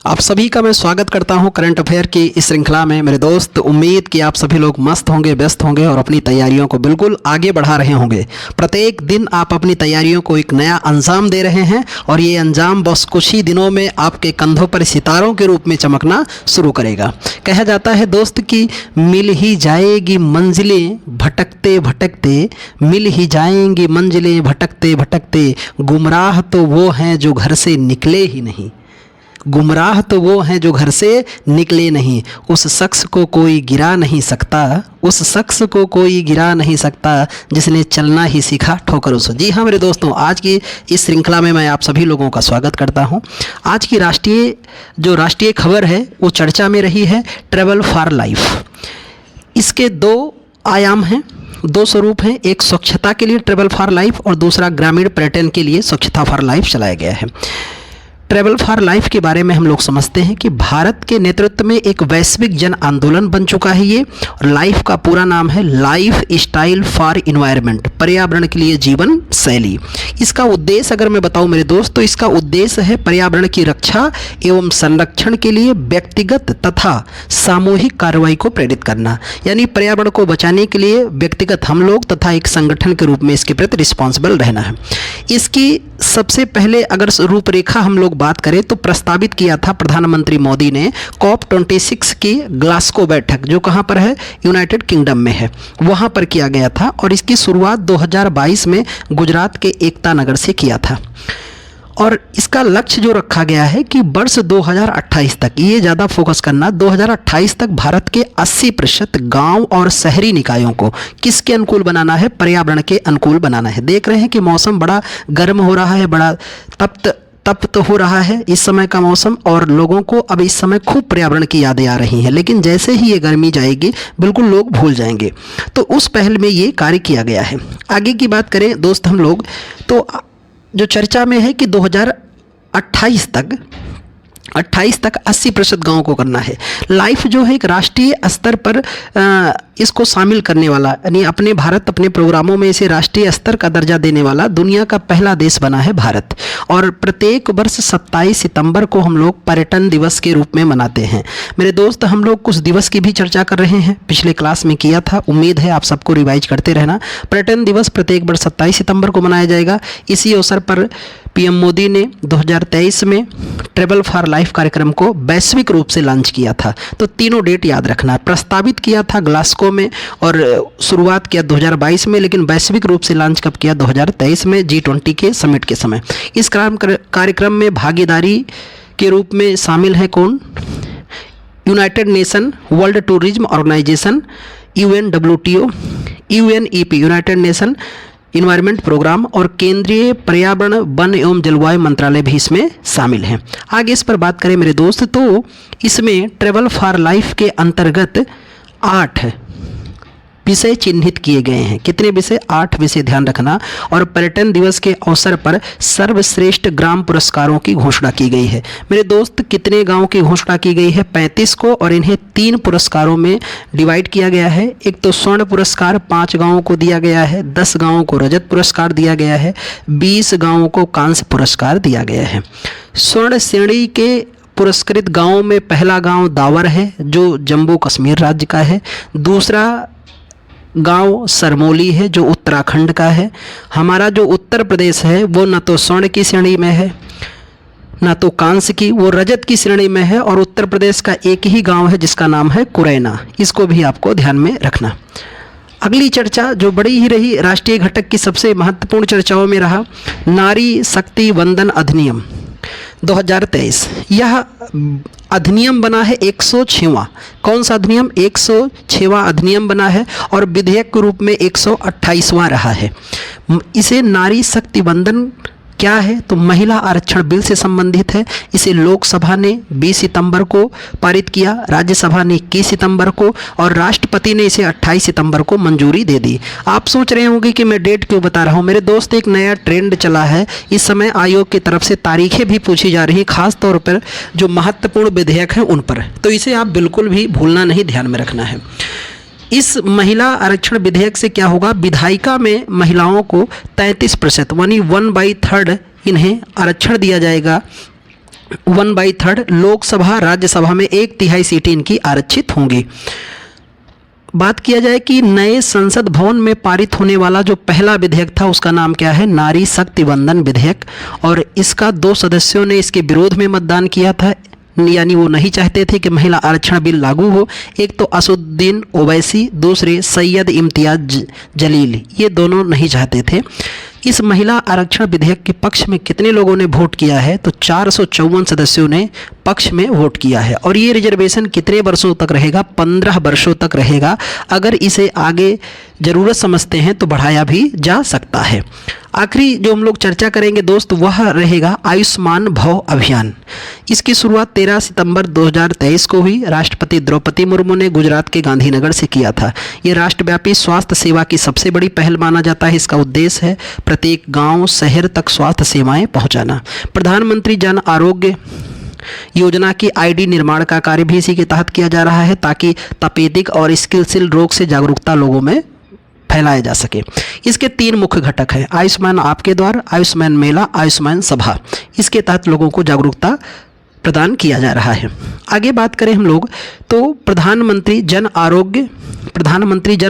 आप सभी का मैं स्वागत करता हूं करंट अफेयर की इस श्रृंखला में। मेरे दोस्त, उम्मीद कि आप सभी लोग मस्त होंगे, व्यस्त होंगे और अपनी तैयारियों को बिल्कुल आगे बढ़ा रहे होंगे। प्रत्येक दिन आप अपनी तैयारियों को एक नया अंजाम दे रहे हैं और ये अंजाम बस कुछ ही दिनों में आपके कंधों पर सितारों के रूप में चमकना शुरू करेगा। कहा जाता है दोस्त कि मिल ही जाएगी मंजिलें भटकते भटकते, मिल ही जाएंगी मंजिलें भटकते भटकते, गुमराह तो वो हैं जो घर से निकले ही नहीं। गुमराह तो वो हैं जो घर से निकले नहीं। उस शख्स को कोई गिरा नहीं सकता, उस शख्स को कोई गिरा नहीं सकता जिसने चलना ही सीखा ठोकर उसे। जी हाँ मेरे दोस्तों, आज की इस श्रृंखला में मैं आप सभी लोगों का स्वागत करता हूँ। आज की राष्ट्रीय खबर है वो चर्चा में रही है ट्रैवल फॉर लाइफ। इसके दो आयाम हैं, दो स्वरूप हैं। एक स्वच्छता के लिए ट्रैवल फॉर लाइफ और दूसरा ग्रामीण पर्यटन के लिए स्वच्छता फॉर लाइफ चलाया गया है। ट्रैवल फॉर लाइफ के बारे में हम लोग समझते हैं कि भारत के नेतृत्व में एक वैश्विक जन आंदोलन बन चुका है ये, और लाइफ का पूरा नाम है लाइफ स्टाइल फॉर इन्वायरमेंट, पर्यावरण के लिए जीवन शैली। इसका उद्देश्य अगर मैं बताऊं मेरे दोस्त, तो इसका उद्देश्य है पर्यावरण की रक्षा एवं संरक्षण के लिए व्यक्तिगत तथा सामूहिक कार्रवाई को प्रेरित करना। यानी पर्यावरण को बचाने के लिए व्यक्तिगत हम लोग तथा एक संगठन के रूप में इसके प्रति रिस्पॉन्सिबल रहना है। इसकी सबसे पहले अगर रूपरेखा हम लोग बात करें तो प्रस्तावित किया था प्रधानमंत्री मोदी ने COP26 की ग्लासगो बैठक, जो कहां पर है, यूनाइटेड किंगडम में है, वहां पर किया गया था। और इसकी शुरुआत 2022 में गुजरात के एकता नगर से किया था। और इसका लक्ष्य जो रखा गया है कि वर्ष 2028 तक, ये ज़्यादा फोकस करना, 2028 तक भारत के 80% गांव और शहरी निकायों को किसके अनुकूल बनाना है, पर्यावरण के अनुकूल बनाना है। देख रहे हैं कि मौसम बड़ा गर्म हो रहा है, बड़ा तप्त हो रहा है इस समय का मौसम, और लोगों को अब इस समय खूब पर्यावरण की यादें आ रही हैं। लेकिन जैसे ही ये गर्मी जाएगी बिल्कुल लोग भूल जाएंगे। तो उस पहल में ये कार्य किया गया है। आगे की बात करें दोस्त हम लोग, तो जो चर्चा में है कि 2028 तक 80% गाँव को करना है। लाइफ जो है एक राष्ट्रीय स्तर पर इसको शामिल करने वाला, यानी अपने प्रोग्रामों में इसे राष्ट्रीय स्तर का दर्जा देने वाला दुनिया का पहला देश बना है भारत। और प्रत्येक वर्ष 27 सितंबर को हम लोग पर्यटन दिवस के रूप में मनाते हैं। मेरे दोस्त, हम लोग कुछ दिवस की भी चर्चा कर रहे हैं, पिछले क्लास में किया था, उम्मीद है आप सबको रिवाइज करते रहना। पर्यटन दिवस प्रत्येक वर्ष 27 सितंबर को मनाया जाएगा। इसी अवसर पर पीएम मोदी ने 2023 में ट्रैवल फॉर लाइफ कार्यक्रम को वैश्विक रूप से लॉन्च किया था। तो तीनों डेट याद रखना। प्रस्तावित किया था ग्लासगो में और शुरुआत किया 2022 में, लेकिन वैश्विक रूप से लॉन्च कब किया, 2023 में G20 के समिट के समय। इस कार्यक्रम में भागीदारी के रूप में शामिल है कौन, United Nation, World Tourism Organisation, UNWTO, UNEP, United Nation Environment Programme, और केंद्रीय पर्यावरण, वन एवं जलवायु मंत्रालय भी इसमें शामिल हैं। आगे इस पर बात करें मेरे दोस्त, तो इसमें ट्रैवल फॉर लाइफ के अंतर्गत 8 विषय चिन्हित किए गए हैं। कितने विषय, 8 विषय, ध्यान रखना। और पर्यटन दिवस के अवसर पर सर्वश्रेष्ठ ग्राम पुरस्कारों की घोषणा की गई है। मेरे दोस्त, कितने गांव की घोषणा की गई है, 35 को, और इन्हें 3 पुरस्कारों में डिवाइड किया गया है। एक तो स्वर्ण पुरस्कार 5 गांवों को दिया गया है, 10 गांवों को रजत पुरस्कार दिया गया है, 20 गांवों को कांस्य पुरस्कार दिया गया है। स्वर्ण श्रेणी के पुरस्कृत गाँवों में पहला गाँव दावर है जो जम्मू कश्मीर राज्य का है। दूसरा गांव सरमोली है जो उत्तराखंड का है। हमारा जो उत्तर प्रदेश है वो न तो स्वर्ण की श्रेणी में है न तो कांस्य की, वो रजत की श्रेणी में है। और उत्तर प्रदेश का एक ही गांव है जिसका नाम है कुरैना। इसको भी आपको ध्यान में रखना। अगली चर्चा जो बड़ी ही रही, राष्ट्रीय घटक की सबसे महत्वपूर्ण चर्चाओं में रहा, नारी शक्ति वंदन अधिनियम 2023। यह अधिनियम बना है 106वां। कौन सा अधिनियम, 106वां अधिनियम बना है और विधेयक के रूप में 128वां रहा है। इसे नारी शक्ति वंदन क्या है, तो महिला आरक्षण बिल से संबंधित है। इसे लोकसभा ने 20 सितंबर को पारित किया, राज्यसभा ने 21 सितंबर को, और राष्ट्रपति ने इसे 28 सितंबर को मंजूरी दे दी। आप सोच रहे होंगे कि मैं डेट क्यों बता रहा हूँ। मेरे दोस्त, एक नया ट्रेंड चला है इस समय, आयोग की तरफ से तारीखें भी पूछी जा रही हैं, खास तौर पर जो महत्वपूर्ण विधेयक हैं उन पर। तो इसे आप बिल्कुल भी भूलना नहीं, ध्यान में रखना है। इस महिला आरक्षण विधेयक से क्या होगा, विधायिका में महिलाओं को 33% यानी 1/3 इन्हें आरक्षण दिया जाएगा। 1/3 लोकसभा राज्यसभा में 1/3 सीटें इनकी आरक्षित होंगी। बात किया जाए कि नए संसद भवन में पारित होने वाला जो पहला विधेयक था उसका नाम क्या है, नारी शक्ति वंदन विधेयक, और इसका 2 सदस्यों ने इसके विरोध में मतदान किया था, यानी वो नहीं चाहते थे कि महिला आरक्षण बिल लागू हो। एक तो असदुद्दीन ओवैसी, दूसरे सैयद इम्तियाज जलील, ये दोनों नहीं चाहते थे। इस महिला आरक्षण विधेयक के पक्ष में कितने लोगों ने वोट किया है, तो 454 सदस्यों ने पक्ष में वोट किया है। और ये रिजर्वेशन कितने वर्षों तक रहेगा, 15 वर्षों तक रहेगा। अगर इसे आगे ज़रूरत समझते हैं तो बढ़ाया भी जा सकता है। आखिरी जो हम लोग चर्चा करेंगे दोस्त वह रहेगा आयुष्मान भव अभियान। इसकी शुरुआत 13 सितंबर 2023 को हुई। राष्ट्रपति द्रौपदी मुर्मू ने गुजरात के गांधीनगर से किया था। ये राष्ट्रव्यापी स्वास्थ्य सेवा की सबसे बड़ी पहल माना जाता है। इसका उद्देश्य है प्रत्येक गांव शहर तक स्वास्थ्य सेवाएं पहुंचाना। प्रधानमंत्री जन आरोग्य योजना की आईडी निर्माण का कार्य भी इसी के तहत किया जा रहा है, ताकि तपेदिक और स्किलसिल रोग से जागरूकता लोगों में फैलाया जा सके। इसके 3 मुख्य घटक हैं, आयुष्मान आपके द्वार, आयुष्मान मेला, आयुष्मान सभा। इसके तहत लोगों को जागरूकता प्रदान किया जा रहा है। आगे बात करें हम लोग तो प्रधानमंत्री जन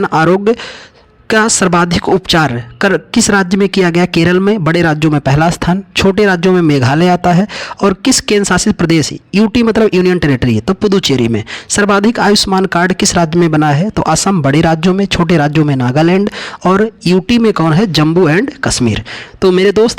आरोग्य का सर्वाधिक उपचार किस राज्य में किया गया, केरल में। बड़े राज्यों में पहला स्थान, छोटे राज्यों में मेघालय आता है। और किस केंद्र शासित प्रदेश, यूटी मतलब यूनियन टेरिटरी, तो पुदुचेरी में। सर्वाधिक आयुष्मान कार्ड किस राज्य में बना है, तो असम। बड़े राज्यों में, छोटे राज्यों में नागालैंड, और यूटी में कौन है, जम्मू एंड कश्मीर। तो मेरे दोस्त